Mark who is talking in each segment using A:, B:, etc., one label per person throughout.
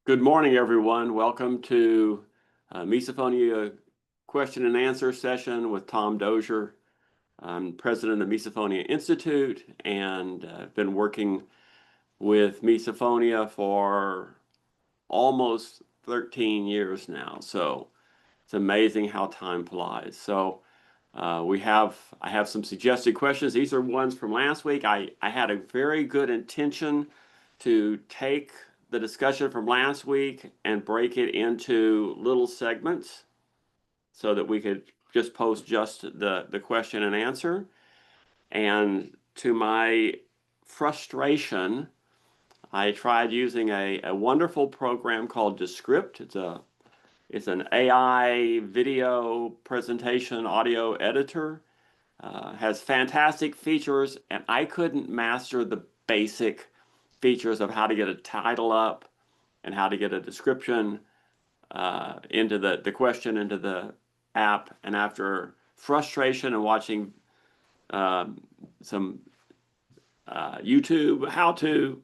A: Good morning, everyone. Welcome to Misophonia question and answer session with Tom Dozier. I'm president of Misophonia Institute and I've been working with misophonia for almost 13 years now. So it's amazing how time flies. So I have some suggested questions. These are ones from last week. I had a very good intention to take the discussion from last week and break it into little segments so that we could just post just the question and answer. And to my frustration, I tried using a wonderful program called Descript. It's an AI video presentation audio editor. Has fantastic features, and I couldn't master the basic features of how to get a title up and how to get a description into the question into the app. And after frustration and watching some YouTube how to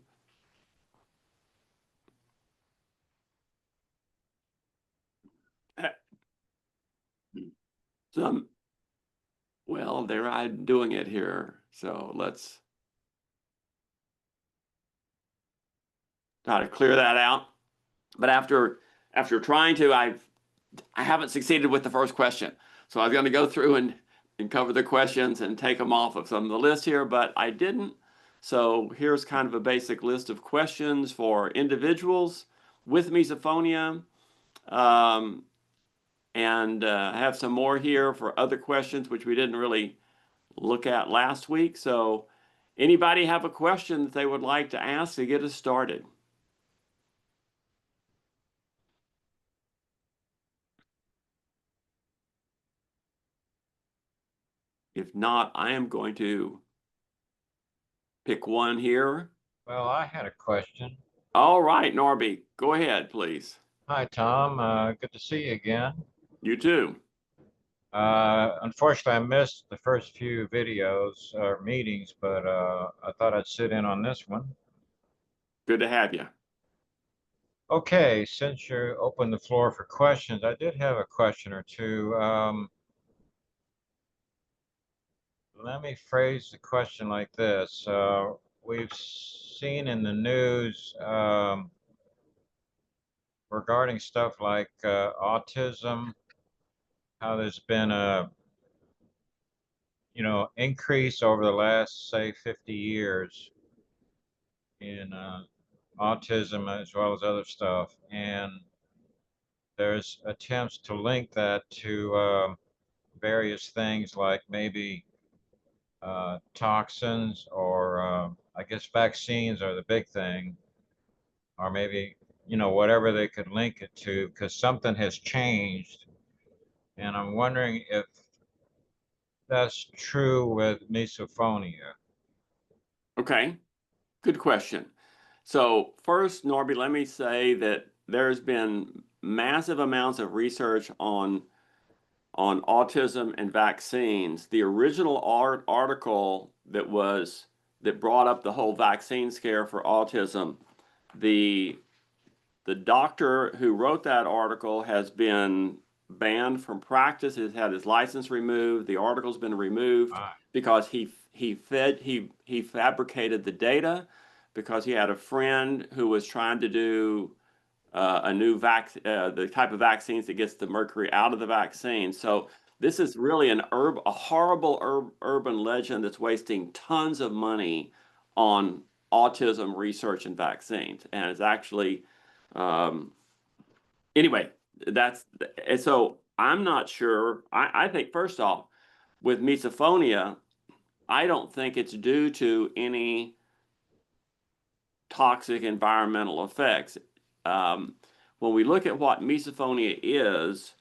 A: some well, there I'm doing it here. So let's try to clear that out. But after trying to, I haven't succeeded with the first question. So I was going to go through and cover the questions and take them off of some of the list here, but I didn't. So here's kind of a basic list of questions for individuals with misophonia. And I have some more here for other questions, which we didn't really look at last week. So anybody have a question that they would like to ask to get us started? If not, I am going to pick one here.
B: Well, I had a question.
A: All right, Norby, go ahead, please.
B: Hi, Tom. Good to see you again.
A: You too.
B: Unfortunately, I missed the first few videos or meetings, but I thought I'd sit in on this one.
A: Good to have you.
B: Okay, since you opened the floor for questions, I did have a question or two. Let me phrase the question like this. We've seen in the news regarding stuff like autism, how there's been a increase over the last, say, 50 years in autism as well as other stuff. And there's attempts to link that to various things like maybe toxins or I guess vaccines are the big thing, or maybe, whatever they could link it to, because something has changed. And I'm wondering if that's true with misophonia.
A: Okay, good question. So first, Norby, let me say that there's been massive amounts of research on autism and vaccines. The original article that brought up the whole vaccine scare for autism, the doctor who wrote that article has been banned from practice. He's had his license removed. The article's been removed
B: Ah,
A: because he fabricated the data because he had a friend who was trying to do a new the type of vaccines that gets the mercury out of the vaccine. So this is really a horrible urban legend that's wasting tons of money on autism research and vaccines, and it's actually um, anyway. That's and so I'm not sure. I think first off, with misophonia, I don't think it's due to any toxic environmental effects. Um, when we look at what misophonia is,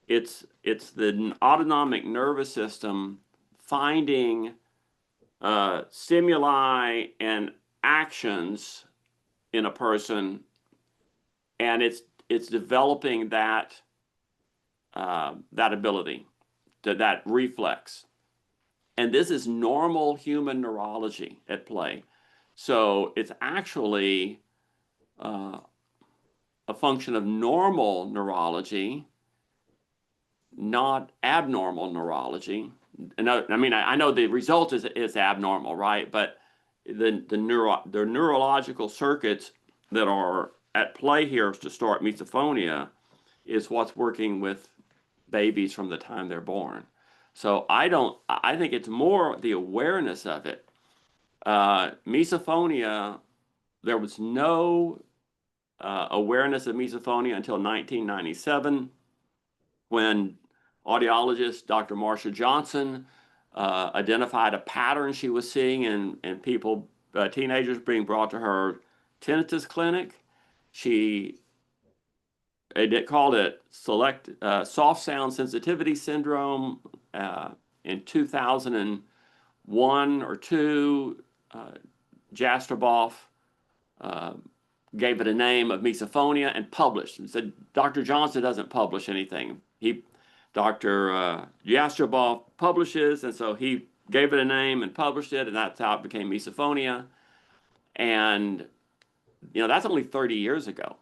A: it's the autonomic nervous system finding stimuli and actions in a person, and it's developing that ability, that reflex. And this is normal human neurology at play. So it's actually uh, a function of normal neurology, not abnormal neurology. And I mean, I know the result is abnormal, right? But the neurological circuits that are at play here to start misophonia is what's working with babies from the time they're born. So I think it's more the awareness of it. Misophonia, there was no awareness of misophonia until 1997 when audiologist Dr. Marcia Johnson identified a pattern she was seeing in people, teenagers being brought to her tinnitus clinic. She called it soft sound sensitivity syndrome. In 2001 or two, Jastroboff gave it a name of misophonia and published. And said Dr. Johnson doesn't publish anything. Dr. Jastroboff publishes, and so he gave it a name and published it, and that's how it became misophonia. And that's only 30 years ago,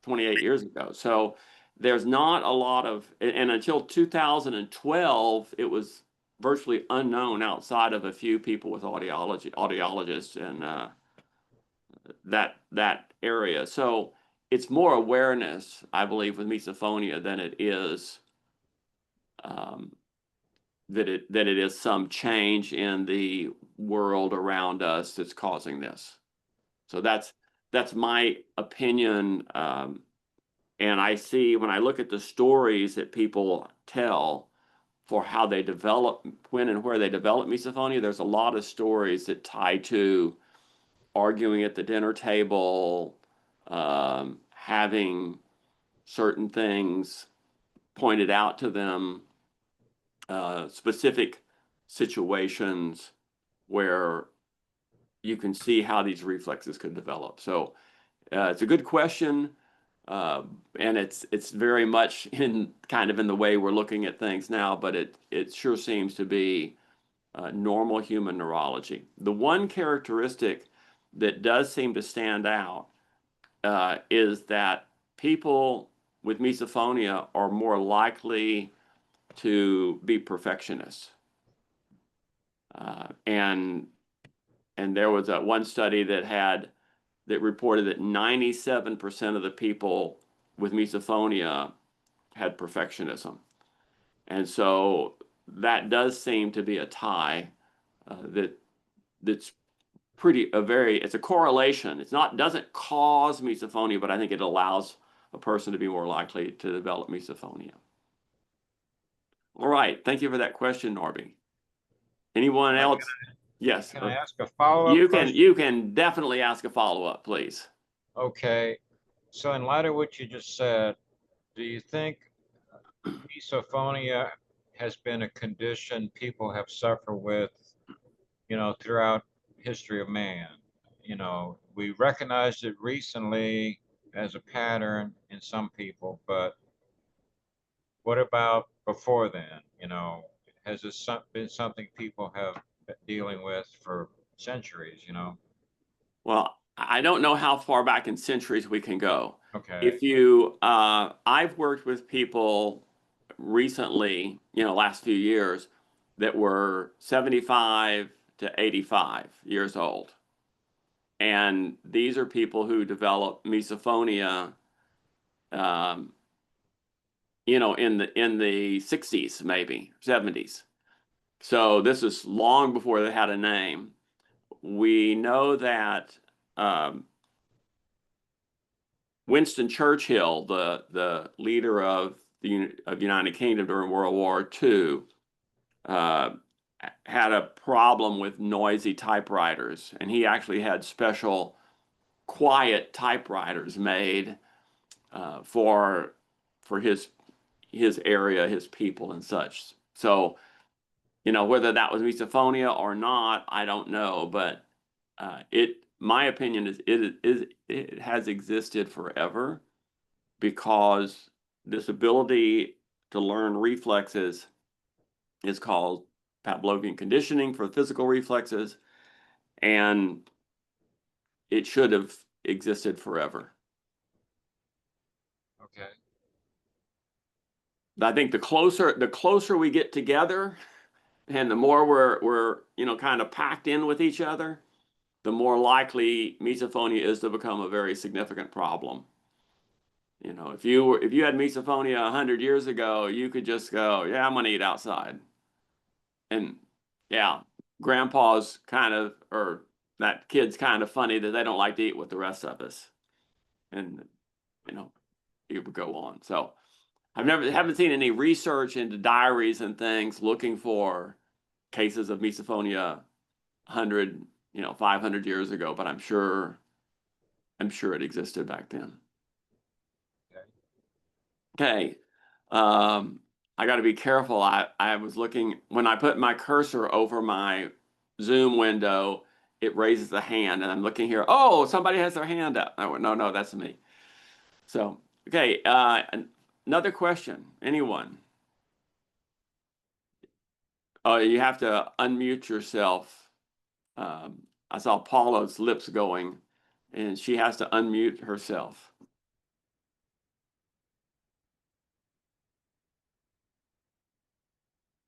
A: 28 years ago. So there's not a lot of, and until 2012, it was virtually unknown outside of a few people with audiologists and that area. So it's more awareness, I believe, with misophonia than it is that it is some change in the world around us that's causing this. So that's my opinion. And I see when I look at the stories that people tell for how they develop, when and where they develop misophonia, there's a lot of stories that tie to arguing at the dinner table, having certain things pointed out to them, specific situations where you can see how these reflexes could develop. So it's a good question, and it's very much in the way we're looking at things now, but it sure seems to be normal human neurology. The one characteristic that does seem to stand out is that people with misophonia are more likely to be perfectionists. And there was one study that reported that 97% of the people with misophonia had perfectionism. And so that does seem to be a tie that's it's a correlation. Doesn't cause misophonia, but I think it allows a person to be more likely to develop misophonia. All right, thank you for that question, Norby. Anyone else? Yes.
B: Can I ask a follow-up question?
A: You can definitely ask a follow-up, please.
B: Okay. So in light of what you just said, do you think misophonia has been a condition people have suffered with, throughout history of man? We recognized it recently as a pattern in some people, but what about before then? Has this been something people have been dealing with for centuries?
A: Well, I don't know how far back in centuries we can go.
B: Okay.
A: I've worked with people recently, last few years, that were 75 to 85 years old. And these are people who develop misophonia, in the 60s, maybe 70s. So this is long before they had a name. We know that Winston Churchill, the leader of the United Kingdom during World War II, had a problem with noisy typewriters, and he actually had special quiet typewriters made for his area, his people, and such. So, whether that was misophonia or not, I don't know, but my opinion is it has existed forever because this ability to learn reflexes is called Pavlovian conditioning for physical reflexes, and it should have existed forever.
B: Okay.
A: I think the closer we get together, and the more we're kind of packed in with each other, the more likely misophonia is to become a very significant problem. If you had misophonia 100 years ago, you could just go, yeah, I'm gonna eat outside, and yeah, grandpa's kind of, or that kid's kind of funny that they don't like to eat with the rest of us, and you know it would go on. So haven't seen any research into diaries and things looking for cases of misophonia 100, 500 years ago, but I'm sure it existed back then.
B: Okay.
A: Okay. I got to be careful. I was looking when I put my cursor over my Zoom window, it raises the hand, and I'm looking here. Oh, somebody has their hand up. I went, no, that's me. So, okay. Another question. Anyone? Oh, you have to unmute yourself. I saw Paula's lips going, and she has to unmute herself.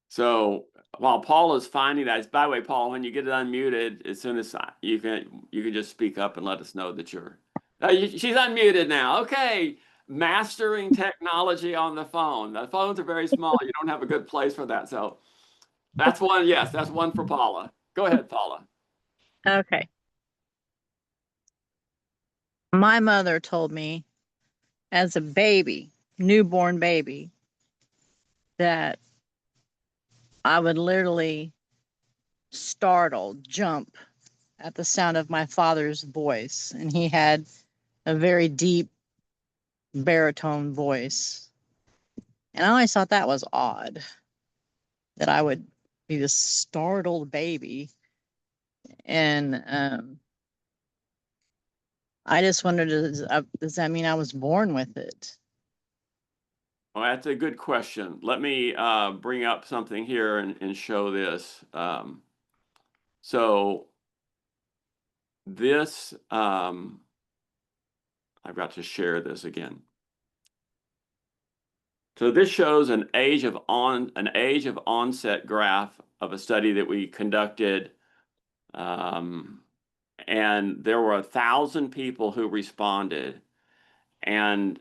A: So while Paul is finding that, by the way, Paul, when you get it unmuted, as soon as you can just speak up and let us know that she's unmuted now. Okay, mastering technology on the phone. The phones are very small. You don't have a good place for that. So that's one. Yes, that's one for Paula. Go ahead, Paula.
C: Okay. My mother told me as a baby, newborn baby, that I would literally startle, jump at the sound of my father's voice. And he had a very deep baritone voice. And I always thought that was odd that I would be this startled baby. And I just wondered, does that mean I was born with it?
A: Well, that's a good question. Let me bring up something here and show this. So this, I've got to share this again. So this shows an age of onset graph of a study that we conducted, and there were 1,000 people who responded, and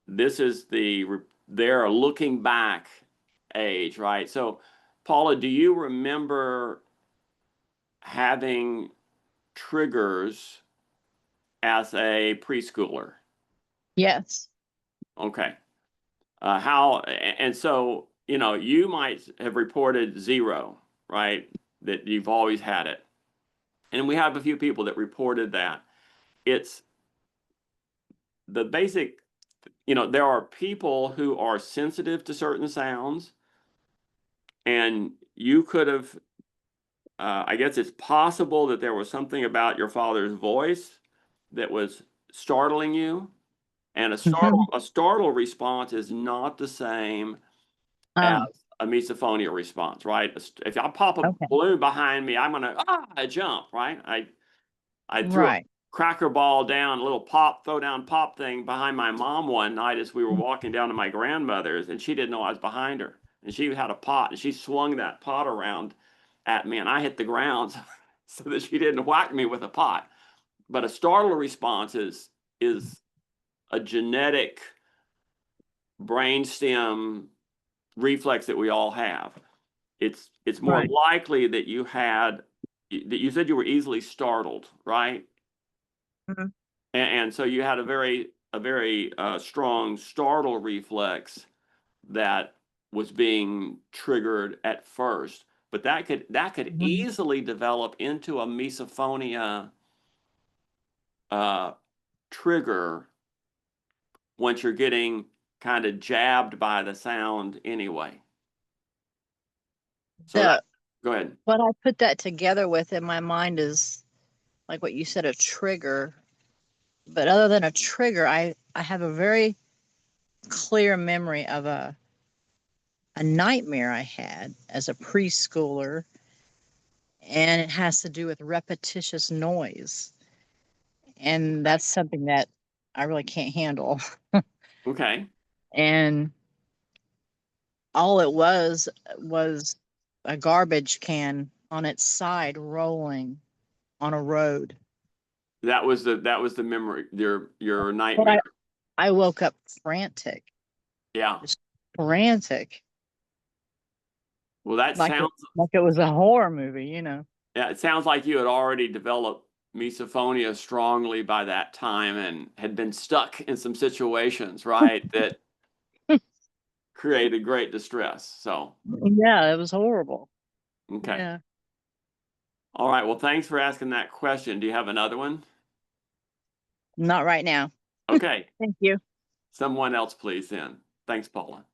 A: this is they're looking back age, right? So, Paula, do you remember having triggers as a preschooler?
C: Yes.
A: Okay. And so, you might have reported 0, right? That you've always had it. And we have a few people that reported that. It's the basic, there are people who are sensitive to certain sounds, and you could have, I guess it's possible that there was something about your father's voice that was startling you. And a startle response is not the same as
C: Oh,
A: a misophonia response, right? If I pop a
C: okay.
A: balloon behind me, I'm gonna jump, right? I threw a
C: Right.
A: cracker ball down, a little throw down pop thing behind my mom one night as we were walking down to my grandmother's, and she didn't know I was behind her. And she had a pot, and she swung that pot around at me, and I hit the ground so that she didn't whack me with a pot. But a startle response is a genetic brainstem reflex that we all have. It's more
C: Right.
A: likely that you said you were easily startled, right?
C: Mhm.
A: And so you had a very strong startle reflex that was being triggered at first, but that could
C: Mhm.
A: easily develop into a misophonia trigger once you're getting kind of jabbed by the sound anyway. So
C: The
A: go ahead.
C: what I put that together with in my mind is like what you said, a trigger. But other than a trigger, I have a very clear memory of a nightmare I had as a preschooler, and it has to do with repetitious noise. And that's something that I really can't handle.
A: Okay.
C: And all it was a garbage can on its side rolling on a road.
A: That was the memory, your
C: But
A: nightmare.
C: I woke up frantic,
A: Yeah.
C: just frantic,
A: Well, that
C: like
A: sounds,
C: it was a horror movie, you know.
A: yeah, it sounds like you had already developed misophonia strongly by that time and had been stuck in some situations, right, that created great distress. So,
C: Yeah, it was horrible.
A: okay.
C: Yeah.
A: All right. Well, thanks for asking that question. Do you have another one?
C: Not right now.
A: Okay.
C: Thank you.
A: Someone else, please, then. Thanks, Paula.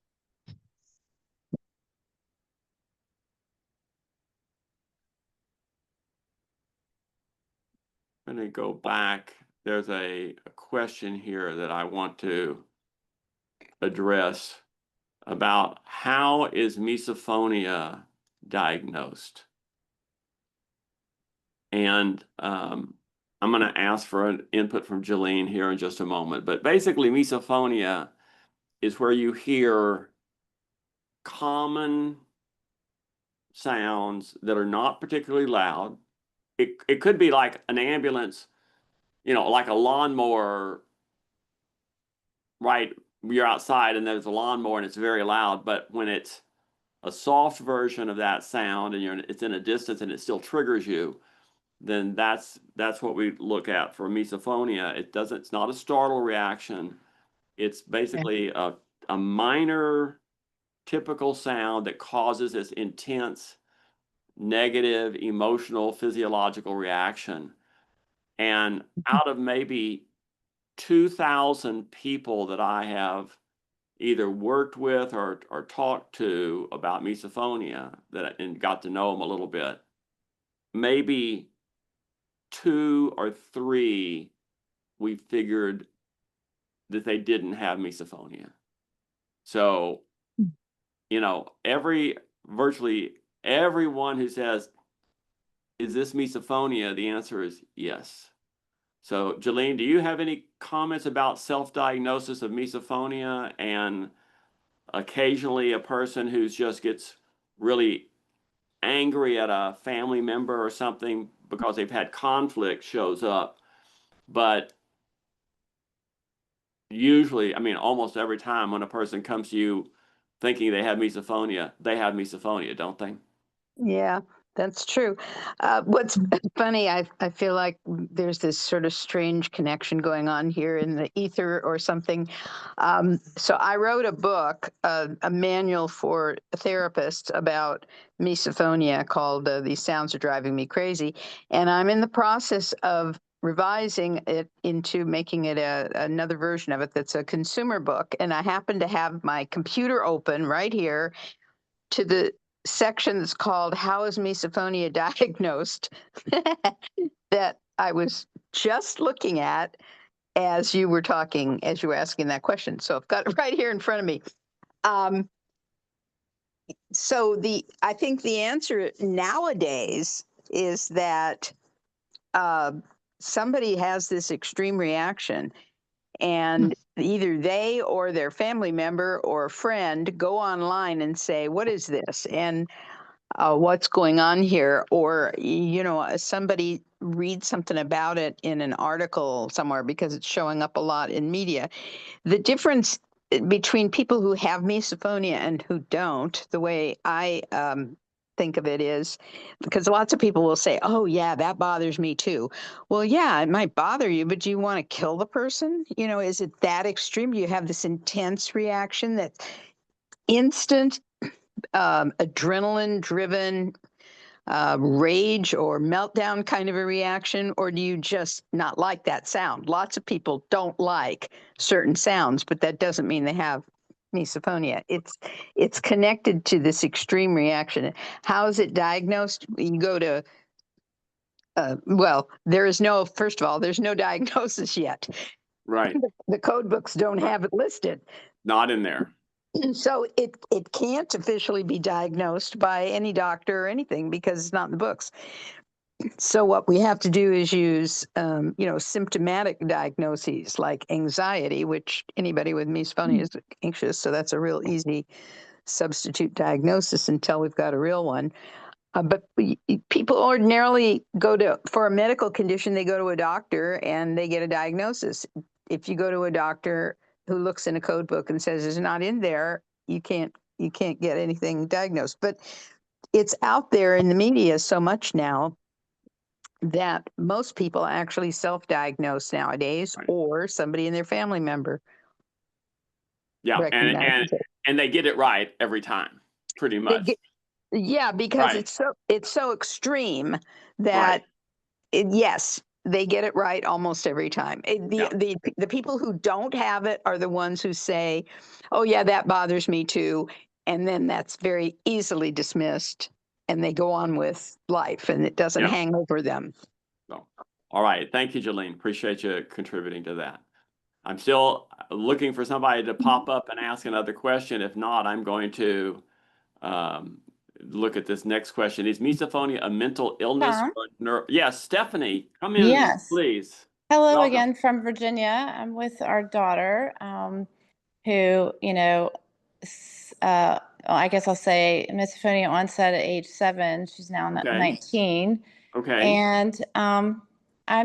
A: I'm going to go back. There's a question here that I want to address about how is misophonia diagnosed? And I'm going to ask for an input from Jolene here in just a moment. But basically, misophonia is where you hear common sounds that are not particularly loud. It could be like an ambulance, like a lawnmower, right? You're outside and there's a lawnmower and it's very loud, but when it's a soft version of that sound and it's in a distance and it still triggers you, then that's what we look at for misophonia. It's not a startle reaction. It's basically a minor typical sound that causes this intense negative emotional physiological reaction. And out of maybe 2,000 people that I have either worked with or talked to about misophonia and got to know them a little bit, maybe 2 or 3 we figured that they didn't have misophonia. So, virtually everyone who says, is this misophonia? The answer is yes. So, Jolene, do you have any comments about self-diagnosis of misophonia and occasionally a person who just gets really angry at a family member or something because they've had conflict shows up? But usually, almost every time when a person comes to you thinking they have misophonia, don't they?
D: Yeah, that's true. What's funny, I feel like there's this sort of strange connection going on here in the ether or something. So I wrote a book, a manual for therapists about misophonia called These Sounds Are Driving Me Crazy. And I'm in the process of revising it into making it another version of it that's a consumer book. And I happen to have my computer open right here to the section that's called How is Misophonia Diagnosed? That I was just looking at as you were talking, as you were asking that question. So I've got it right here in front of me. I think the answer nowadays is that somebody has this extreme reaction, and either they or their family member or friend go online and say, "What is this?" and what's going on here, or somebody reads something about it in an article somewhere because it's showing up a lot in media. The difference between people who have misophonia and who don't, the way I think of it is, because lots of people will say, "Oh yeah, that bothers me too." Well, yeah, it might bother you, but do you want to kill the person? Is it that extreme? Do you have this intense reaction that's instant, adrenaline driven, rage or meltdown kind of a reaction, or do you just not like that sound? Lots of people don't like certain sounds, but that doesn't mean they have misophonia. It's connected to this extreme reaction. How is it diagnosed? You go to first of all, there's no diagnosis yet.
A: Right.
D: The code books don't have it listed.
A: Not in there.
D: So it can't officially be diagnosed by any doctor or anything because it's not in the books. So what we have to do is use, symptomatic diagnoses like anxiety, which anybody with misophonia is anxious. So that's a real easy substitute diagnosis until we've got a real one. But people ordinarily for a medical condition, they go to a doctor and they get a diagnosis. If you go to a doctor who looks in a code book and says it's not in there, you can't get anything diagnosed. But it's out there in the media so much now that most people actually self-diagnose nowadays,
A: Right.
D: or somebody in their family member
A: Yeah,
D: recognizes it.
A: and they get it right every time, pretty much.
D: Yeah, because
A: Right.
D: it's so extreme
A: Right.
D: that yes, they get it right almost every time.
A: Yeah.
D: The people who don't have it are the ones who say, "Oh yeah, that bothers me too," and then that's very easily dismissed, and they go on with life, and it doesn't
A: Yeah.
D: hang over them.
A: So, all right. Thank you, Jolene. Appreciate you contributing to that. I'm still looking for somebody to pop up and ask another question. If not, I'm going to look at this next question. Is misophonia a mental illness?
E: Tom?
A: Yes, Stephanie, come in,
E: Yes.
A: please.
E: Hello
A: Welcome.
E: again from Virginia. I'm with our daughter, who, I guess I'll say misophonia onset at age 7. She's now
A: Okay.
E: 19.
A: Okay.
E: And I'm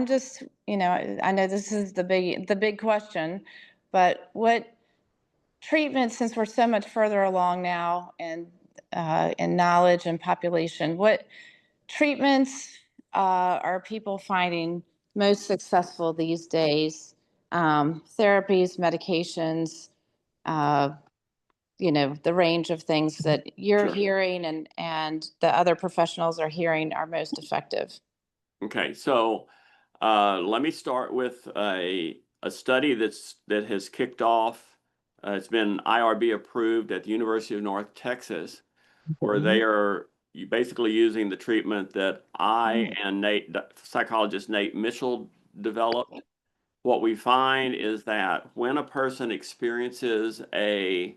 E: just, I know this is the big question, but what treatment, since we're so much further along now in knowledge and population, what treatments are people finding most successful these days? Therapies, medications, the range of things that you're
A: Sure.
E: hearing and the other professionals are hearing are most effective.
A: Okay, so let me start with a study that has kicked off. It's been IRB approved at the University of North Texas, where they are basically using the treatment that I and psychologist Nate Mitchell developed. What we find is that when a person experiences a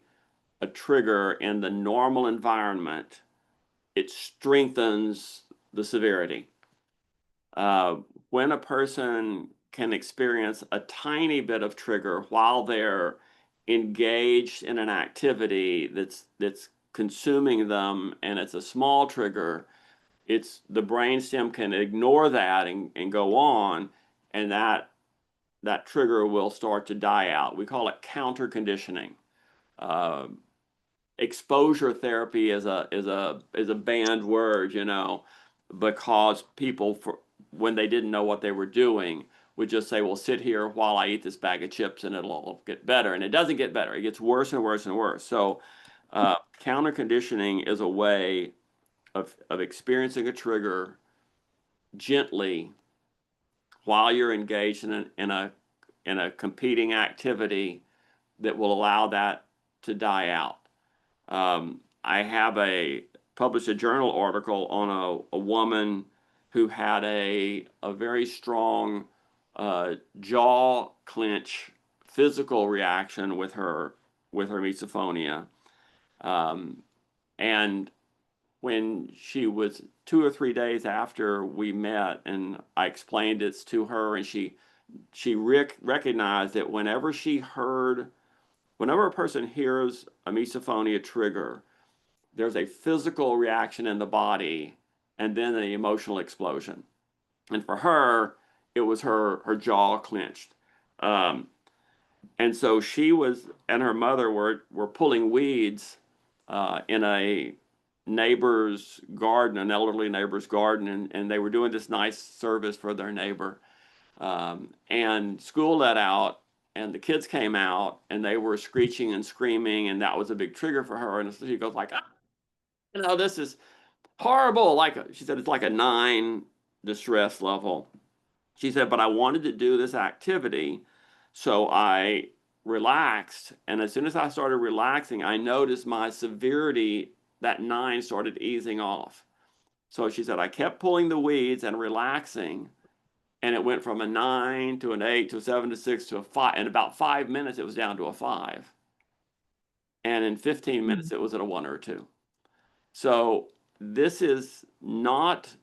A: trigger in the normal environment, it strengthens the severity. When a person can experience a tiny bit of trigger while they're engaged in an activity that's consuming them, and it's a small trigger, it's the brainstem can ignore that and go on, and that trigger will start to die out. We call it counterconditioning. Exposure therapy is a banned word, because people, when they didn't know what they were doing, would just say, well, sit here while I eat this bag of chips and it'll all get better. And it doesn't get better. It gets worse and worse and worse. So counterconditioning is a way of experiencing a trigger gently while you're engaged in a competing activity that will allow that to die out. I have published a journal article on a woman who had a very strong jaw clench physical reaction with her misophonia. And when she was 2 or 3 days after we met and I explained this to her, and she recognized that whenever a person hears a misophonia trigger, there's a physical reaction in the body and then an emotional explosion. And for her, it was her jaw clenched. And so she and her mother were pulling weeds in a neighbor's garden, an elderly neighbor's garden, and they were doing this nice service for their neighbor. And school let out, and the kids came out, and they were screeching and screaming, and that was a big trigger for her. And so she goes like, this is horrible. She said, it's like a 9 distress level. She said, but I wanted to do this activity, so I relaxed. And as soon as I started relaxing, I noticed my severity, that 9, started easing off. So she said, I kept pulling the weeds and relaxing, and it went from a 9 to an 8 to a 7 to 6 to a 5. In about 5 minutes, it was down to a 5. And in 15 minutes, it was at a 1 or a 2. So this is not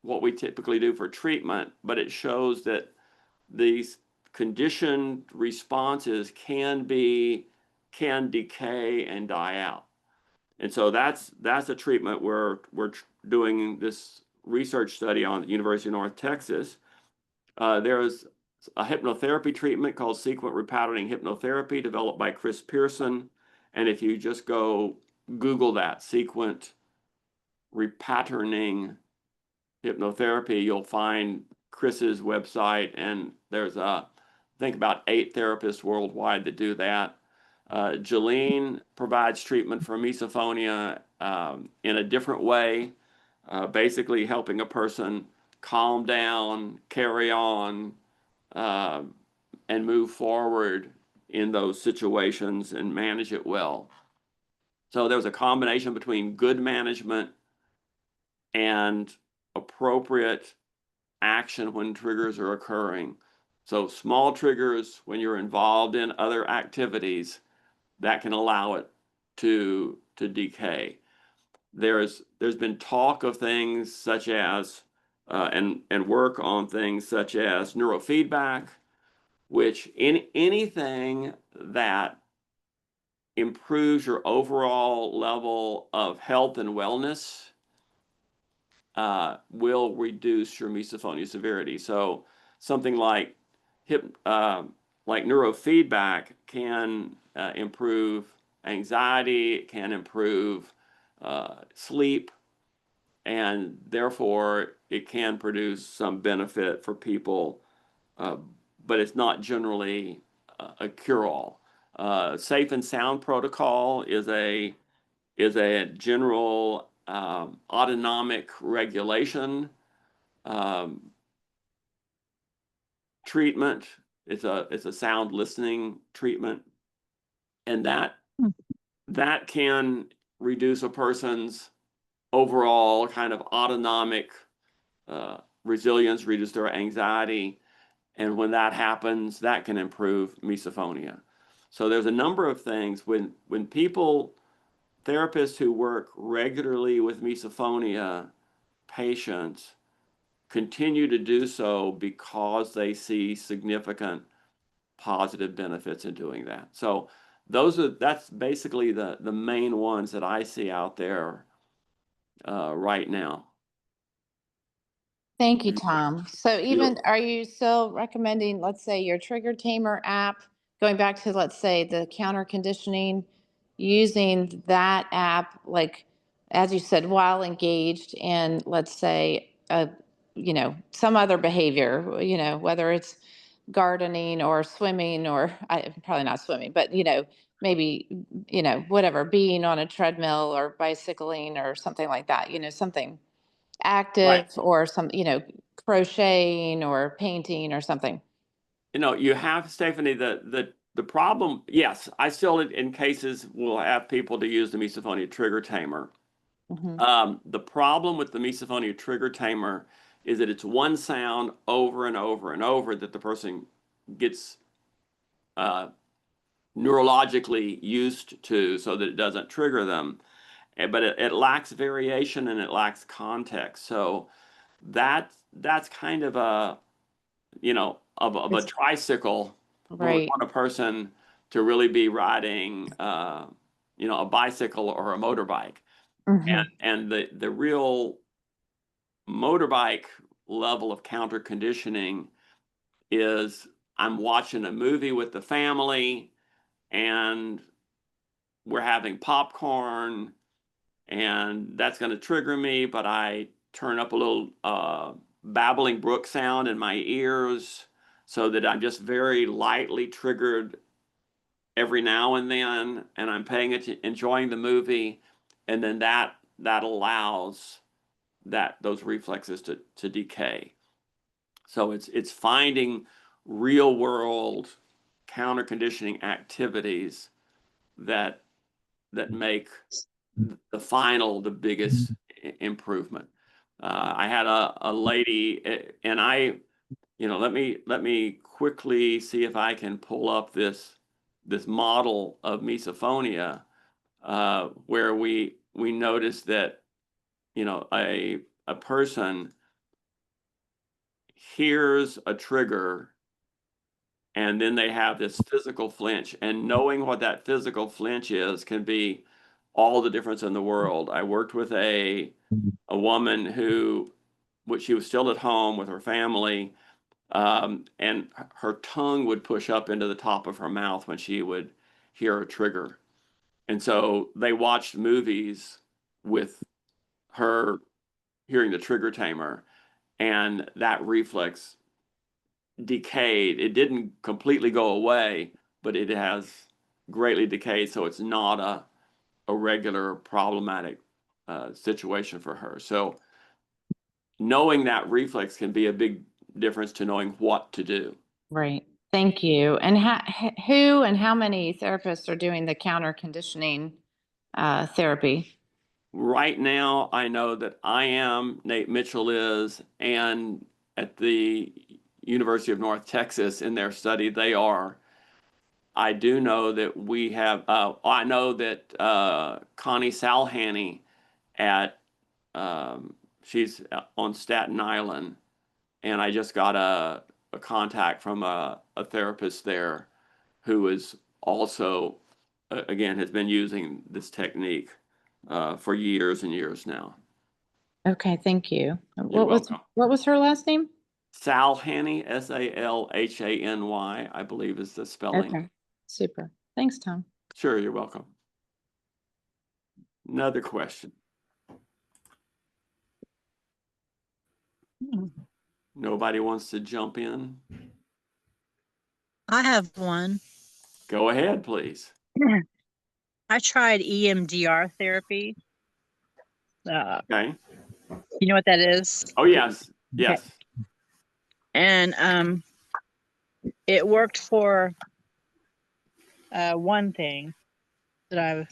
A: what we typically do for treatment, but it shows that these conditioned responses can decay and die out. And so that's a treatment we're doing this research study on at the University of North Texas. There's a hypnotherapy treatment called sequent repatterning hypnotherapy developed by Chris Pearson. And if you just go Google that, sequent repatterning hypnotherapy, you'll find Chris's website, and there's I think about 8 therapists worldwide that do that. Jolene provides treatment for misophonia in a different way, basically helping a person calm down, carry on, and move forward in those situations and manage it well. So there's a combination between good management and appropriate action when triggers are occurring. So small triggers when you're involved in other activities that can allow it to decay. There's been talk of things such as and work on things such as neurofeedback, which anything that improves your overall level of health and wellness will reduce your misophonia severity. So something like neurofeedback can improve anxiety, it can improve sleep, and therefore it can produce some benefit for people, but it's not generally a cure-all. Safe and sound protocol is a general autonomic regulation treatment. It's a sound listening treatment, and that can reduce a person's overall kind of autonomic resilience, reduce their anxiety, and when that happens, that can improve misophonia. So there's a number of things when therapists who work regularly with misophonia patients continue to do so because they see significant positive benefits in doing that. So that's basically the main ones that I see out there right now.
E: Thank you, Tom. So are you still recommending, let's say, your trigger tamer app, going back to, let's say, the counter conditioning, using that app, like, as you said, while engaged in, let's say, some other behavior, whether it's gardening or swimming, or probably not swimming, but, maybe, whatever, being on a treadmill or bicycling or something like that, something active,
A: Right.
E: or some, crocheting or painting or something.
A: You have, Stephanie, the problem, yes, I still in cases will have people to use the misophonia trigger tamer.
E: Mm-hmm.
A: The problem with the misophonia trigger tamer is that it's one sound over and over and over that the person gets neurologically used to so that it doesn't trigger them. But it lacks variation and it lacks context. So that's kind of a a tricycle where we
E: Right.
A: want a person to really be riding a bicycle or a motorbike.
E: Mm-hmm.
A: And the real motorbike level of counter conditioning is I'm watching a movie with the family and we're having popcorn and that's going to trigger me, but I turn up a little babbling brook sound in my ears so that I'm just very lightly triggered every now and then, and I'm paying attention, enjoying the movie, and then that allows those reflexes to decay. So it's finding real world counter conditioning activities that make the biggest improvement. I had a lady, and let me quickly see if I can pull up this model of misophonia, where we noticed that a person hears a trigger and then they have this physical flinch, and knowing what that physical flinch is can be all the difference in the world. I worked with a woman who, she was still at home with her family, and her tongue would push up into the top of her mouth when she would hear a trigger. And so they watched movies with her hearing the trigger tamer, and that reflex decayed. It didn't completely go away, but it has greatly decayed. So it's not a regular problematic situation for her. So knowing that reflex can be a big difference to knowing what to do.
E: Right. Thank you. And who and how many therapists are doing the counter conditioning therapy?
A: Right now, I know that I am, Nate Mitchell is, and at the University of North Texas in their study, they are. I do know that we have, I know that Connie Salhanny at, she's on Staten Island, and I just got a contact from a therapist there who is also, again, has been using this technique for years and years now.
E: Okay, thank you.
A: You're welcome.
E: What was her last name?
A: Salhanny, Salhany, I believe is the spelling.
E: Okay, super. Thanks, Tom.
A: Sure, you're welcome. Another question. Nobody wants to jump in?
C: I have one.
A: Go ahead, please.
C: I tried EMDR therapy.
A: Okay.
C: You know what that is?
A: Oh, yes. Yes.
C: And it worked for one thing that I've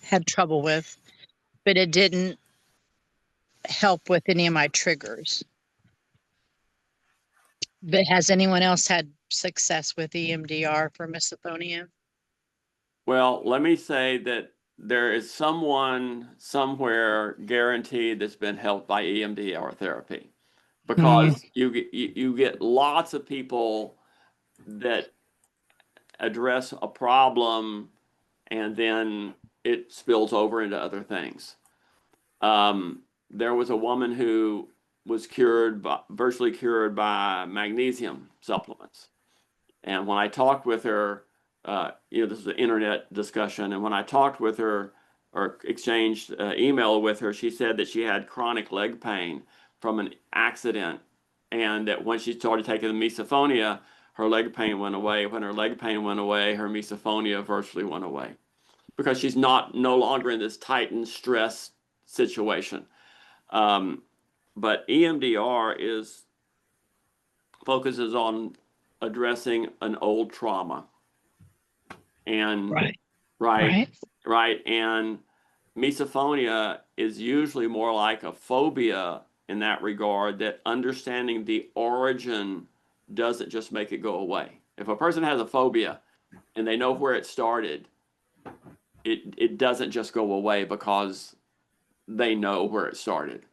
C: had trouble with, but it didn't help with any of my triggers. But has anyone else had success with EMDR for misophonia?
A: Well, let me say that there is someone somewhere guaranteed that's been helped by EMDR therapy, because you get lots of people that address a problem and then it spills over into other things. There was a woman who was virtually cured by magnesium supplements. And when I talked with her, this was an internet discussion, and when I talked with her or exchanged email with her, she said that she had chronic leg pain from an accident, and that when she started taking the misophonia, her leg pain went away. When her leg pain went away, her misophonia virtually went away, because she's no longer in this tightened stress situation. But EMDR focuses on addressing an old trauma. And right. And misophonia is usually more like a phobia in that regard, that understanding the origin doesn't just make it go away. If a person has a phobia and they know where it started, it doesn't just go away because they know where it started.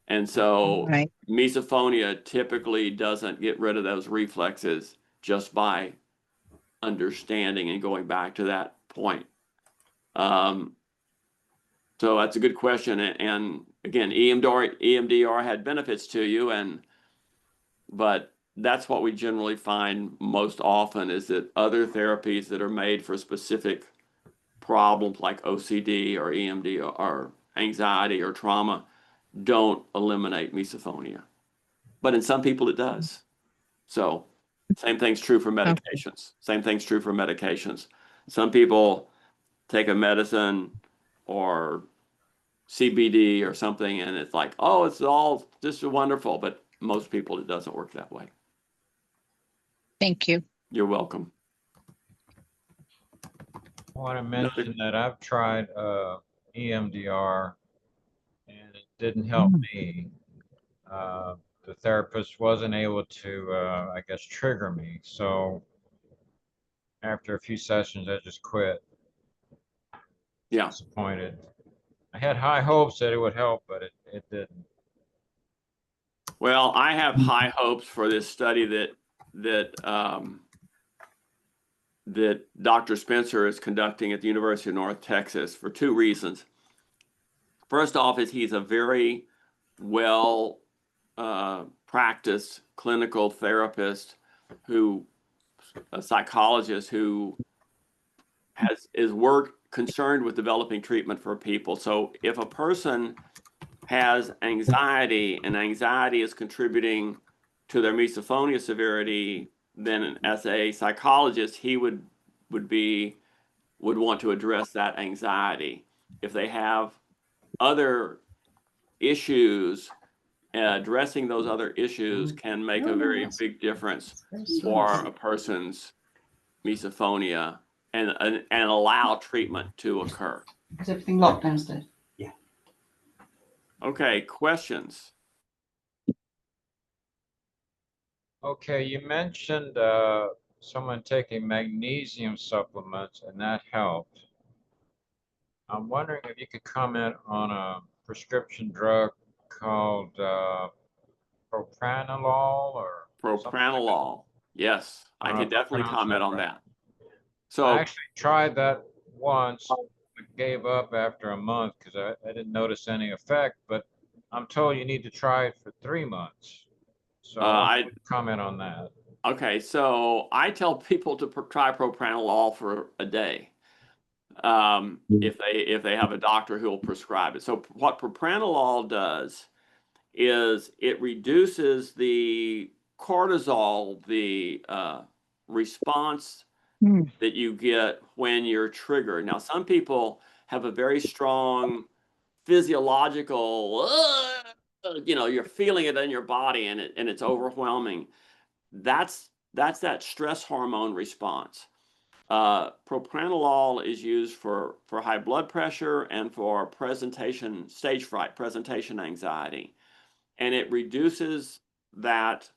A: And so misophonia typically doesn't get rid of those reflexes just by understanding and going back to that point. So that's a good question. And again, EMDR had benefits to you, but that's what we generally find most often, is that other therapies that are made for specific problems like OCD or EMDR or anxiety or trauma don't eliminate misophonia. But in some people it does. So same thing's true for medications. Same thing's true for medications. Some people take a medicine or CBD or something, and it's like, oh, it's all just wonderful. But most people, it doesn't work that way.
C: Thank you.
A: You're welcome.
B: I want to mention that I've tried EMDR and it didn't help me. The therapist wasn't able to, I guess, trigger me. So after a few sessions, I just quit.
A: Yeah.
B: Disappointed. I had high hopes that it would help, but it didn't.
A: Well, I have high hopes for this study that Dr. Spencer is conducting at the University of North Texas for two reasons. First off, is he's a very well practiced clinical therapist a psychologist who is concerned with developing treatment for people. So if a person has anxiety and anxiety is contributing to their misophonia severity, then as a psychologist, he would want to address that anxiety. If they have other issues, addressing those other issues can make a very big difference for a person's misophonia and allow treatment to occur.
F: Is everything locked downstairs?
A: Okay, questions?
B: Okay, you mentioned someone taking magnesium supplements and that helped. I'm wondering if you could comment on a prescription drug called propranolol or something like that.
A: Propranolol. Yes, I can definitely comment on that. So
B: I actually tried that once, but gave up after a month because I didn't notice any effect, but I'm told you need to try it for 3 months. So I want to comment on that.
A: okay, so I tell people to try propranolol for a day if they have a doctor who will prescribe it. So what propranolol does is it reduces the cortisol, the response that you get when you're triggered. Now, some people have a very strong physiological, you're feeling it in your body and it's overwhelming. That's that stress hormone response. Propranolol is used for high blood pressure and for stage fright, presentation anxiety, and it reduces that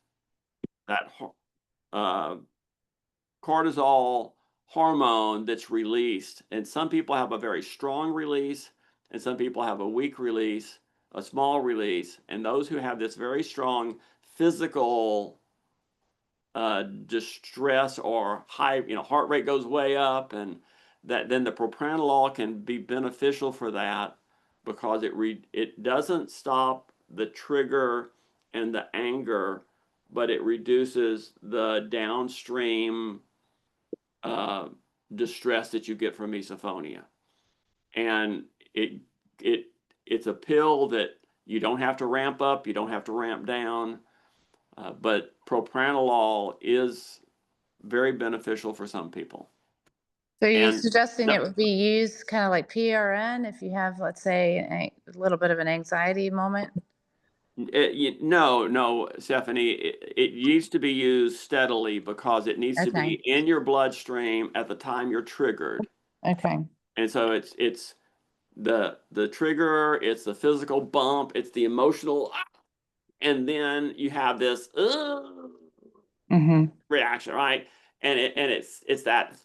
A: cortisol hormone that's released. And some people have a very strong release, and some people have a weak release, a small release. And those who have this very strong physical distress or high, heart rate goes way up, and then the propranolol can be beneficial for that because it doesn't stop the trigger and the anger, but it reduces the downstream distress that you get from misophonia. And it's a pill that you don't have to ramp up, you don't have to ramp down, but propranolol is very beneficial for some people.
E: So you're
A: And
E: suggesting
A: no-
E: it would be used kind of like PRN if you have, let's say, a little bit of an anxiety moment?
A: No, Stephanie, it needs to be used steadily because it needs to be in your bloodstream at the time you're triggered.
E: Okay.
A: And so it's the trigger, it's the physical bump, it's the emotional, and then you have this reaction, right? And it's that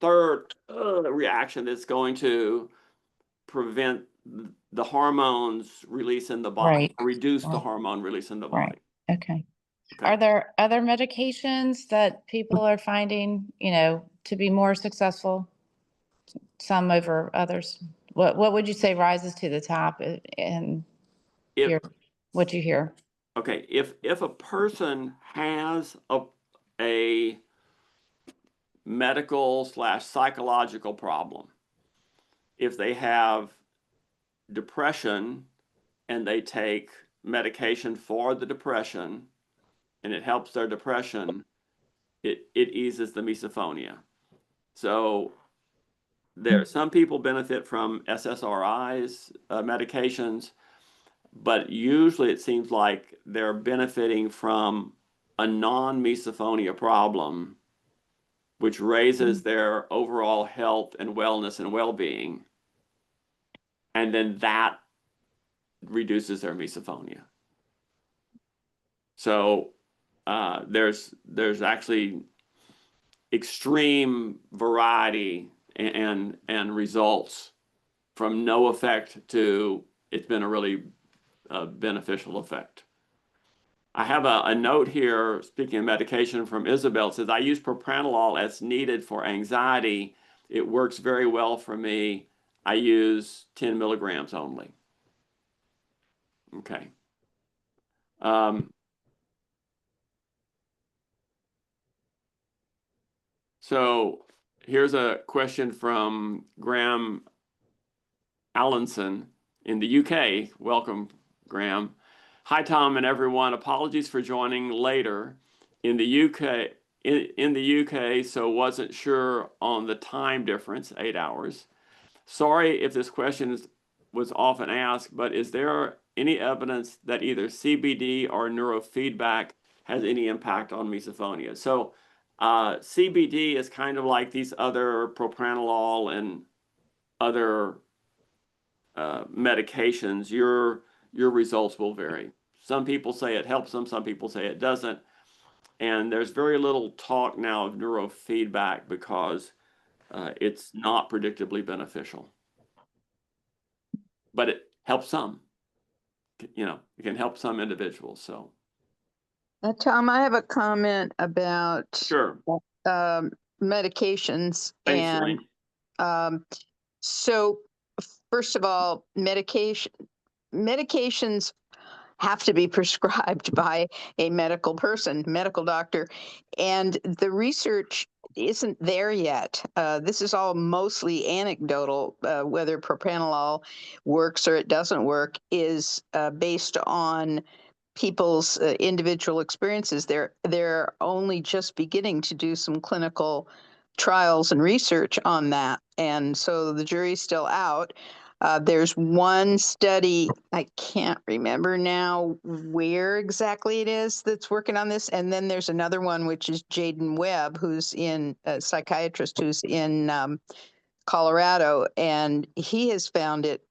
A: third reaction that's going to prevent the hormones release in the body, reduce the hormone release in the body.
E: Okay. Are there other medications that people are finding, to be more successful, some over others? What would you say rises to the top in what you hear?
A: Okay, if a person has a medical / psychological problem, if they have depression and they take medication for the depression and it helps their depression, it eases the misophonia. So some people benefit from SSRIs, medications, but usually it seems like they're benefiting from a non-misophonia problem, which raises their overall health and wellness and well-being. And then that reduces their misophonia. So there's actually extreme variety and results from no effect to it's been a really beneficial effect. I have a note here, speaking of medication from Isabel, it says, I use propranolol as needed for anxiety. It works very well for me. I use 10 milligrams only. Okay. So here's a question from Graham Allenson in the UK. Welcome, Graham. Hi, Tom and everyone. Apologies for joining later. In the UK, in the UK, so wasn't sure on the time difference, 8 hours. Sorry if this question was often asked, but is there any evidence that either CBD or neurofeedback has any impact on misophonia? So CBD is kind of like these other propranolol and other medications. Your results will vary. Some people say it helps them, some people say it doesn't. And there's very little talk now of neurofeedback because it's not predictably beneficial. But it helps some. You know, it can help some individuals. So,
D: Tom, I have a comment about
A: sure.
D: Medications.
A: Thanks,
D: And
A: Elaine.
D: so, first of all, medications have to be prescribed by a medical person, medical doctor, and the research isn't there yet. This is all mostly anecdotal. Whether propranolol works or it doesn't work is based on people's individual experiences. They're only just beginning to do some clinical trials and research on that, and so the jury's still out. There's one study, I can't remember now where exactly it is, that's working on this. And then there's another one, which is Jaden Webb, who's a psychiatrist who's in Colorado. And he has found it.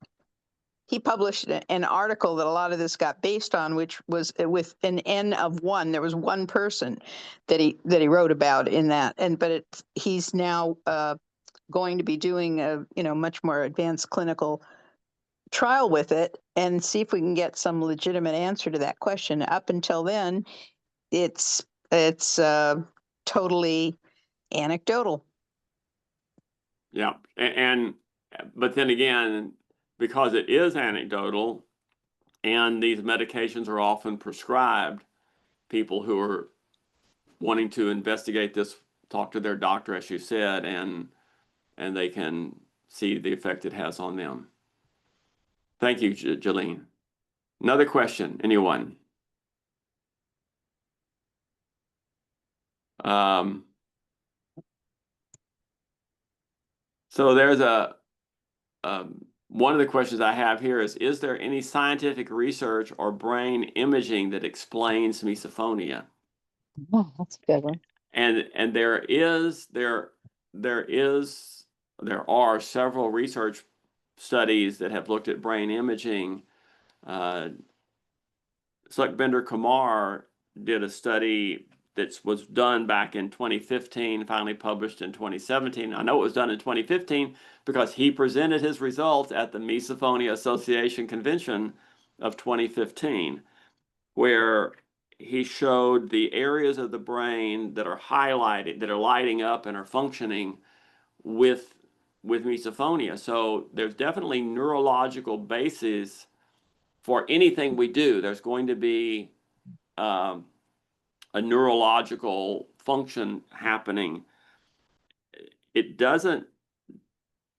D: He published an article that a lot of this got based on, which was with an N of 1. There was one person that he wrote about in that. But he's now going to be doing a much more advanced clinical trial with it and see if we can get some legitimate answer to that question. Up until then, it's totally anecdotal.
A: Yeah, but then again, because it is anecdotal, and these medications are often prescribed, people who are wanting to investigate this talk to their doctor, as you said, and they can see the effect it has on them. Thank you, Jolene. Another question, anyone? So there's one of the questions I have here is there any scientific research or brain imaging that explains misophonia?
C: Oh, that's a good one.
A: And there are several research studies that have looked at brain imaging. Sukhbinder Kumar did a study that was done back in 2015, finally published in 2017. I know it was done in 2015 because he presented his results at the Misophonia Association Convention of 2015, where he showed the areas of the brain that are highlighted, that are lighting up and are functioning with misophonia. So there's definitely neurological basis for anything we do. There's going to be a neurological function happening. It doesn't,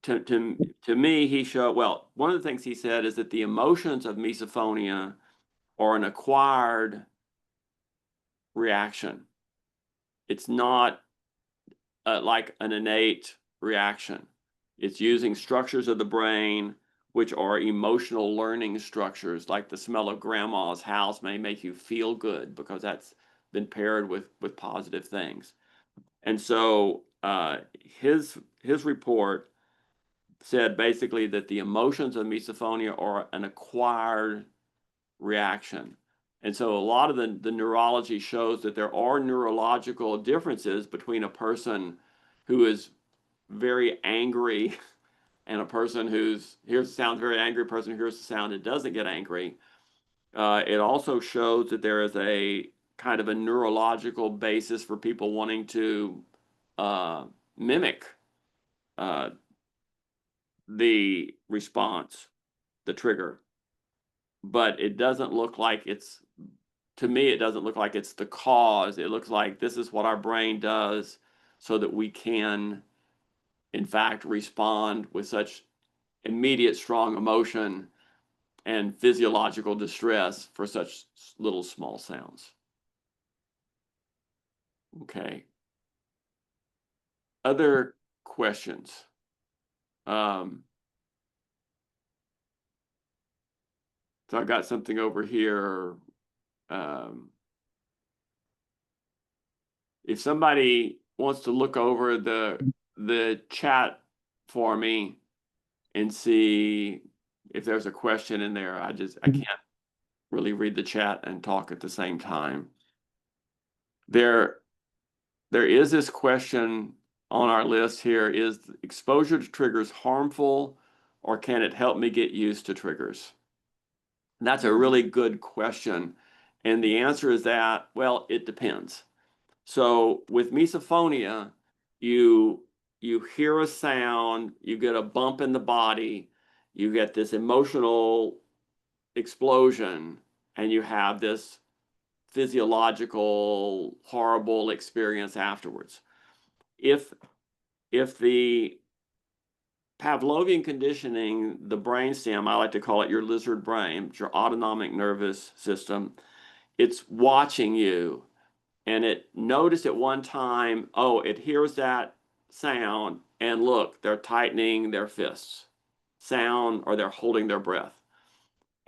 A: to me, he showed, well, one of the things he said is that the emotions of misophonia are an acquired reaction. It's not like an innate reaction. It's using structures of the brain which are emotional learning structures, like the smell of grandma's house may make you feel good because that's been paired with positive things. And so his report said basically that the emotions of misophonia are an acquired reaction. And so a lot of the neurology shows that there are neurological differences between a person who is very angry and a person who's hears the sound very angry, person who hears the sound and doesn't get angry. It also shows that there is a kind of a neurological basis for people wanting to mimic the response, the trigger. But it doesn't look like it's, to me, it doesn't look like it's the cause. It looks like this is what our brain does so that we can, in fact, respond with such immediate, strong emotion and physiological distress for such little small sounds. Okay. Other questions? So I've got something over here. If somebody wants to look over the chat for me and see if there's a question in there, I can't really read the chat and talk at the same time. There is this question on our list here: is exposure to triggers harmful, or can it help me get used to triggers? And that's a really good question. And the answer is that, well, it depends. So with misophonia, you hear a sound, you get a bump in the body, you get this emotional explosion, and you have this physiological horrible experience afterwards. If the Pavlovian conditioning, the brainstem, I like to call it your lizard brain, your autonomic nervous system, it's watching you. And it noticed at one time, oh, it hears that sound, and look, they're tightening their fists. Sound, or they're holding their breath.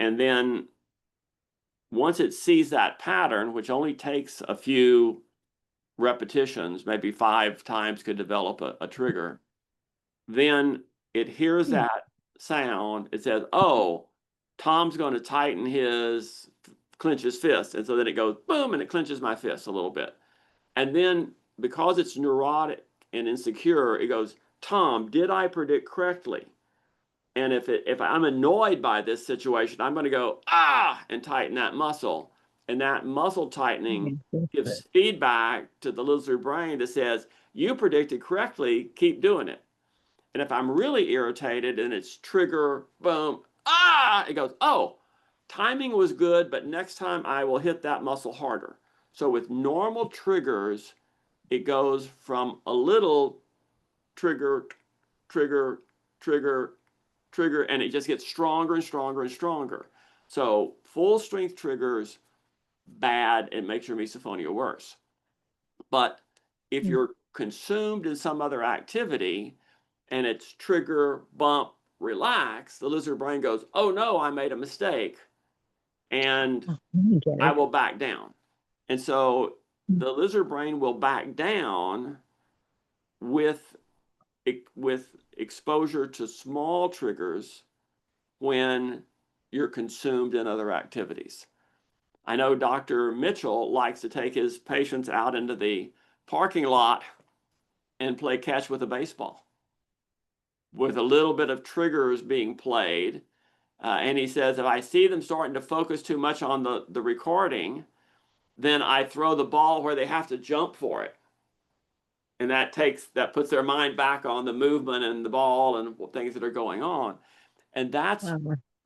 A: And then once it sees that pattern, which only takes a few repetitions, maybe 5 times could develop a trigger, then it hears that sound. It says, oh, Tom's going to clench his fist. And so then it goes boom, and it clenches my fist a little bit. And then because it's neurotic and insecure, it goes, Tom, did I predict correctly? And if I'm annoyed by this situation, I'm going to go, and tighten that muscle. And that muscle tightening gives feedback to the lizard brain that says, you predicted correctly, keep doing it. And if I'm really irritated and it's trigger, boom, it goes, oh, timing was good, but next time I will hit that muscle harder. So with normal triggers, it goes from a little trigger, trigger, trigger, trigger, and it just gets stronger and stronger and stronger. So full strength triggers, bad, it makes your misophonia worse. But if you're consumed in some other activity and it's trigger, bump, relax, the lizard brain goes, oh no, I made a mistake, and I will back down. And so the lizard brain will back down with exposure to small triggers when you're consumed in other activities. I know Dr. Mitchell likes to take his patients out into the parking lot and play catch with a baseball with a little bit of triggers being played. And he says, if I see them starting to focus too much on the recording, then I throw the ball where they have to jump for it. And that puts their mind back on the movement and the ball and things that are going on. And that's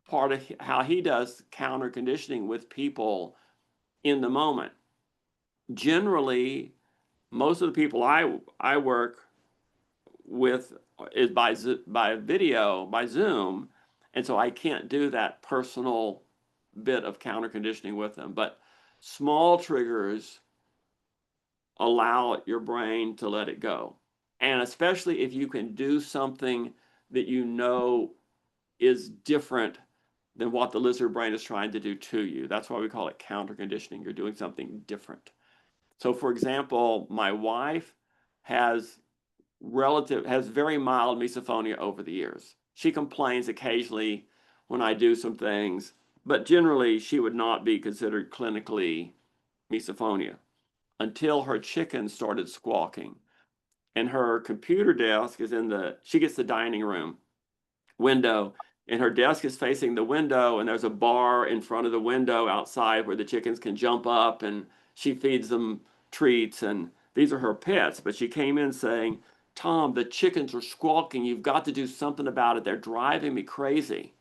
A: part of how he does counter conditioning with people in the moment. Generally, most of the people I work with is by video, by Zoom. And so I can't do that personal bit of counter conditioning with them. But small triggers allow your brain to let it go. And especially if you can do something that you know is different than what the lizard brain is trying to do to you. That's why we call it counter conditioning. You're doing something different. So for example, my wife has very mild misophonia over the years. She complains occasionally when I do some things, but generally she would not be considered clinically misophonia until her chickens started squawking. And her computer desk is she gets the dining room window, and her desk is facing the window, and there's a bar in front of the window outside where the chickens can jump up, and she feeds them treats, and these are her pets. But she came in saying, Tom, the chickens are squawking. You've got to do something about it. They're driving me crazy.